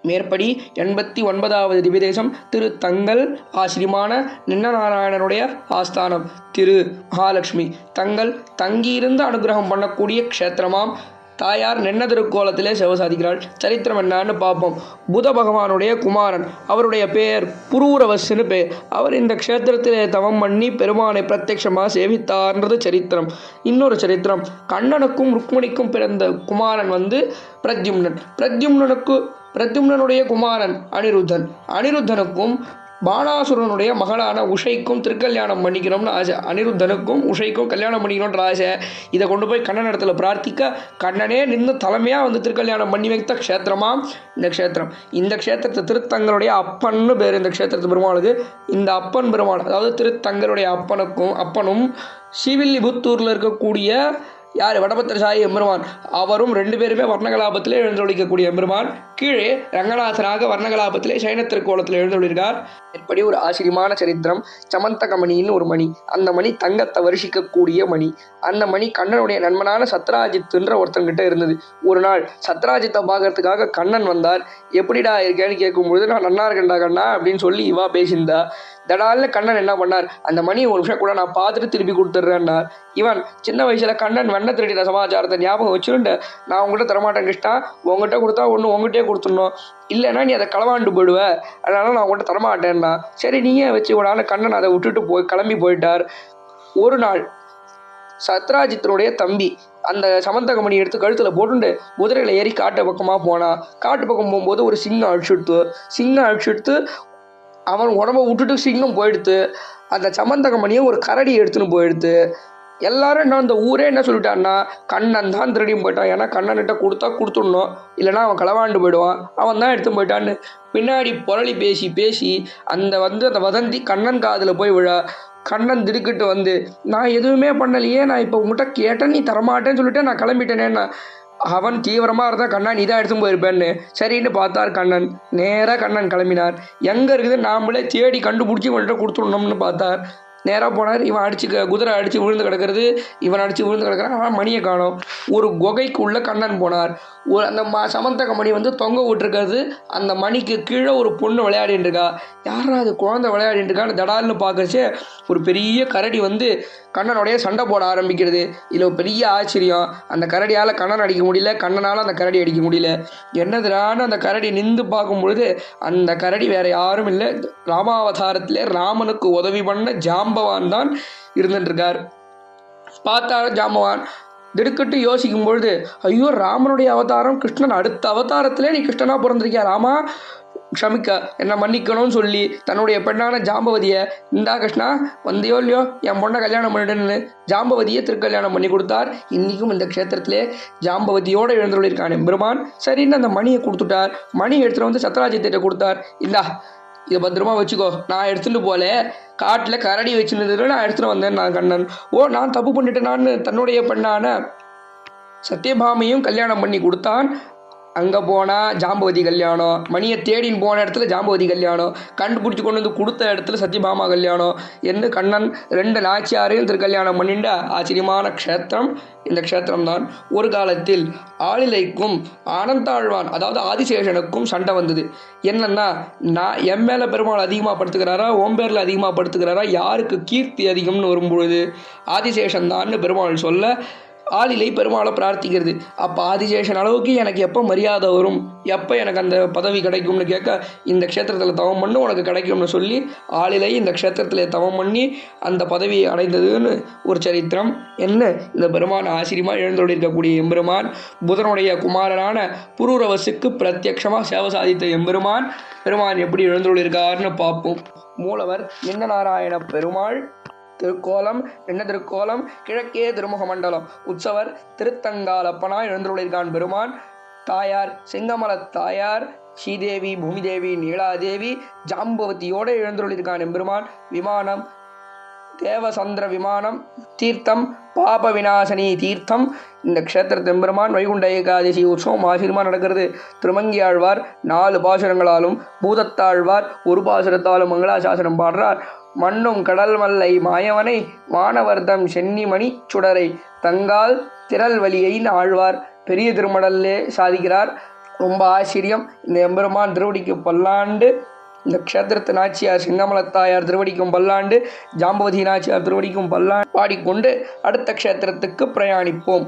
மேற்படி 89வது திவ்யதேசம் திருத்தங்கல் ஆசிரியமான நின்னநாராயணனுடைய ஆஸ்தானம் திரு மகாலட்சுமி தங்கள் தங்கியிருந்து அனுகிரகம் பண்ணக்கூடிய க்ஷேத்திரமாம். தாயார் நென்ன திருக்கோலத்திலே சேவை சாதிக்கிறாள். சரித்திரம் என்னன்னு பார்ப்போம். புத பகவானுடைய குமாரன், அவருடைய பெயர் புரூரவஸ்ன்னு பெயர். அவர் இந்த க்ஷேத்திரத்திலே தவம் பண்ணி பெருமானை பிரத்யட்சமாக சேவித்தார்ன்றது சரித்திரம். இன்னொரு சரித்திரம், கண்ணனுக்கும் ருக்மிணிக்கும் பிறந்த குமாரன் பிரத்யும்னனுடைய குமாரன் அனிருத்தன். அனிருத்தனுக்கும் பானாசுரனுடைய மகளான உஷைக்கும் திருக்கல்யாணம் பண்ணிக்கணும்னு ஆசை. அனிருத்தனுக்கும் உஷைக்கும் கல்யாணம் பண்ணிக்கணுன்ற ஆசை. இதை கொண்டு போய் கண்ணன் இடத்துல பிரார்த்திக்க கண்ணனே நின்று தலைமையாக திருக்கல்யாணம் பண்ணி வைத்த க்ஷேத்திரமாம் இந்த க்ஷேத்திரம். இந்த க்ஷேத்திரத்தை திருத்தங்களுடைய அப்பன்னு பேர் இந்த க்ஷேத்திரத்து பெருமாளுக்கு. இந்த அப்பன் பெருமாள், அதாவது திருத்தங்களுடைய அப்பனும் ஸ்ரீவில்லிபுத்தூரில் இருக்கக்கூடிய யார் வடபத்திரசாயி எம்பெருமான், அவரும் 2 பேருமே வர்ணகலாபத்திலே எழுந்தொழிக்கக்கூடிய எம்பெருமான். கீழே ரங்கநாதனாக வர்ணகலாபத்திலே சைன திருக்கோலத்தில் எழுந்தொழிருக்கார். எப்படி ஒரு ஆச்சரியமான சரித்திரம். சமந்தகமணின்னு ஒரு மணி, அந்த மணி தங்கத்தை வருஷிக்கக்கூடிய மணி. அந்த மணி கண்ணனுடைய நண்பனான சத்ராஜித்துன்ற ஒருத்தன்கிட்ட இருந்தது. ஒரு நாள் சத்ராஜித்தை பார்க்கறதுக்காக கண்ணன் வந்தார். எப்படிடா இருக்கேன்னு கேட்கும்பொழுது, நான் நன்னா இருக்கேன்டா கண்ணா அப்படின்னு சொல்லி இவா பேசியிருந்தா. தடால்ல கண்ணன் என்ன பண்ணார், அந்த மணி ஒரு நிமிஷம் கூட நான் பார்த்துட்டு திருப்பி கொடுத்துட்றேன்னார். இவன் சின்ன வயசுல கண்ணன் வெண்ண திருடின சமாச்சாரத்தை ஞாபகம் வச்சுருண்டு, நான் உங்ககிட்ட தரமாட்டேன் கிருஷ்ணா, உங்ககிட்ட கொடுத்தா ஒன்று உங்ககிட்டே கொடுத்துடணும், இல்லைன்னா நீ அதை களவாண்டு போயிடுவ, அதனால நான் உங்கள்கிட்ட தரமாட்டேன்னா. சரி நீயே வச்சு விடான்னு கண்ணன் அதை விட்டுட்டு கிளம்பி போயிட்டார். ஒரு நாள் சத்ராஜித்தனுடைய தம்பி அந்த சமந்தகமணி எடுத்து கழுத்தில் போட்டுண்டு குதிரையில் ஏறி காட்டு பக்கமாக போனான். காட்டு பக்கம் போகும்போது ஒரு சிங்கம் அழிச்சுடுத்து அவன் உடம்ப விட்டுட்டு சிங்கம் போயிடுத்து. அந்த சமந்தகமணியை ஒரு கரடி எடுத்துன்னு போயிடுத்து. எல்லாரும் என்ன, அந்த ஊரே என்ன சொல்லிட்டான்னா, கண்ணன் தான் திருடியும் போயிட்டான், ஏன்னா கண்ணன்கிட்ட கொடுத்துடணும், இல்லைனா அவன் களவாண்டு போயிடுவான், அவன் தான் எடுத்து போயிட்டான்னு பின்னாடி புரளி பேசி அந்த வதந்தி கண்ணன் காதில் போய் விழா. கண்ணன் திடுக்கிட்டு நான் எதுவுமே பண்ணலையே, நான் இப்போ உங்கள்கிட்ட கேட்டேன், நீ தரமாட்டேன்னு சொல்லிட்டு நான் கிளம்பிட்டேனேன்னா. அவன் தீவிரமாக இருந்தால் கண்ணா நீ தான் எடுத்துன்னு போயிருப்பேன்னு. சரின்னு பார்த்தார் கண்ணன். நேராக கண்ணன் கிளம்பினார். எங்கே இருக்குது நாமளே தேடி கண்டுபிடிச்சி இவன்கிட்ட கொடுத்துடணும்னு பார்த்தார். நேராக போனார். இவன் குதிரை அடித்து விழுந்து கிடக்கிறது, இவன் அடித்து விழுந்து கிடக்கிறான். அவன் மணியை காணோம். ஒரு குகைக்குள்ளே கண்ணன் போனார். அந்த சமந்தக மணி தொங்க விட்டுருக்கிறது. அந்த மணிக்கு கீழே ஒரு பொண்ணு விளையாடிட்டு இருக்கா. யாரா அது குழந்தை விளையாடிட்டு இருக்கான்னு தடால்னு பார்க்கறச்சே ஒரு பெரிய கரடி கண்ணனுடைய சண்டை போட ஆரம்பிக்கிறது. இதில் பெரிய ஆச்சரியம், அந்த கரடியால் கண்ணன் அடிக்க முடியல, கண்ணனால் அந்த கரடி அடிக்க முடியல. என்னதுனான்னு அந்த கரடி நின்று பார்க்கும் பொழுது அந்த கரடி வேற யாரும் இல்லை, ராமாவதாரத்திலே ராமனுக்கு உதவி பண்ண ஜாம்பவான் தான் இருந்துட்டுருக்கார். பார்த்தாலும் ஜாம்பவான் திடுக்கிட்டு யோசிக்கும் பொழுது, ஐயோ ராமனுடைய அவதாரம் கிருஷ்ணன், அடுத்த அவதாரத்திலே நீ கிருஷ்ணனா பிறந்திருக்கியா ராமா, க்ஷமிக்க என்னை மன்னிக்கணும்னு சொல்லி தன்னுடைய பெண்ணான ஜாம்பவதியை, இந்தா கிருஷ்ணா வந்தியோ இல்லையோ என் பொண்ணை கல்யாணம் பண்ணிடுன்னு ஜாம்பவதியை திருக்கல்யாணம் பண்ணி கொடுத்தார். இன்றைக்கும் இந்த க்ஷேத்திரத்திலே ஜாம்பவதியோடு எழுந்துள்ளிருக்கான் எம்பெருமான். சரின்னு அந்த மணியை கொடுத்துட்டார். மணி எடுத்துகிட்டு சத்ராஜித்திட்ட கொடுத்தார். இந்தா இதை பத்திரமா வச்சுக்கோ, நான் எடுத்துகிட்டு போல, காட்டில் கரடி வச்சுருந்தது நான் எடுத்துகிட்டு வந்தேன் நான் கண்ணன். நான் தப்பு பண்ணிட்டேனான்னு தன்னுடைய பெண்ணான சத்யபாமையும் கல்யாணம் பண்ணி கொடுத்தான். அங்கே போனால் ஜாம்பவதி கல்யாணம், மணியை தேடின்னு போன இடத்துல ஜாம்பவதி கல்யாணம், கண்டுபிடிச்சி கொண்டு கொடுத்த இடத்துல சத்யபாமா கல்யாணம் என்று கண்ணன் 2 நாச்சியாரையும் திருக்கல்யாணம் பண்ணிட்ட ஆச்சரியமான க்ஷேத்திரம் இந்த க்ஷேத்திரம்தான். ஒரு காலத்தில் ஆளிலைக்கும் ஆனந்தாழ்வான், அதாவது ஆதிசேஷனுக்கும் சண்டை வந்தது. என்னன்னா, நான் என் மேலே பெருமாள் அதிகமாக படுத்துக்கிறாரா, ஓம் பேரில் அதிகமாக படுத்துக்கிறாரா, யாருக்கு கீர்த்தி அதிகம்னு வரும்பொழுது ஆதிசேஷன் தான்னு பெருமாள் சொல்ல ஆளிலை பெருமாளை பிரார்த்திக்கிறது. அப்போ ஆதிசேஷன் அளவுக்கு எனக்கு எப்போ மரியாதை வரும், எப்போ எனக்கு அந்த பதவி கிடைக்கும்னு கேட்க, இந்த க்ஷேத்திரத்தில் தவம் பண்ணி உனக்கு கிடைக்கும்னு சொல்லி ஆளிலை இந்த க்ஷேத்திரத்தில் தவம் பண்ணி அந்த பதவியை அடைந்ததுன்னு ஒரு சரித்திரம். என்ன இந்த பெருமான் ஆச்சரியமாக எழுந்தொழிருக்கக்கூடிய எம்பெருமான், புதனுடைய குமாரனான புரூரவசுக்கு பிரத்யக்ஷமாக சேவை சாதித்த எம்பெருமான் எப்படி எழுந்தொழிருக்காருன்னு பார்ப்போம். மூலவர் நின்னநாராயண பெருமாள். திருக்கோலம் என்ன திருக்கோலம், கிழக்கே திருமுக மண்டலம். உற்சவர் திருத்தங்காலப்பனாய் எழுந்துள்ளிருக்கான் பெருமான். தாயார் செங்கமல தாயார் ஸ்ரீதேவி, பூமிதேவி, நீலாதேவி, ஜாம்பவதியோடு எழுந்துள்ளிருக்கான் எம்பெருமான். விமானம் தேவசந்திர விமானம். தீர்த்தம் பாப விநாசனி தீர்த்தம். இந்த க்ஷேத்திரத்து எம்பெருமான் வைகுண்ட ஏகாதசி உற்சவம் ஆச்சரியமாக நடக்கிறது. திருமங்கி ஆழ்வார் 4 பாசுரங்களாலும், பூதத்தாழ்வார் 1 பாசுரத்தாலும் மங்களாசாசனம் பாடுறார். மண்ணும் கடல் மல்லை மாயவனை வானவர்தம் சென்னிமணி சுடரை தங்கால் திரள் வலியை ஆழ்வார் பெரிய திருமடல்லே சாதிக்கிறார். ரொம்ப ஆச்சரியம். இந்த எம்பெருமான் திருவடிக்கு பல்லாண்டு, இந்த க்ஷேத்திரத்து நாச்சியார் சிங்கமலத்தாயார் திருவடிக்கும் பல்லாண்டு, ஜாம்பவதி நாச்சியார் திருவடிக்கும் பல்லாண்டு பாடிக்கொண்டு அடுத்த க்ஷேத்திரத்துக்கு பிரயாணிப்போம்.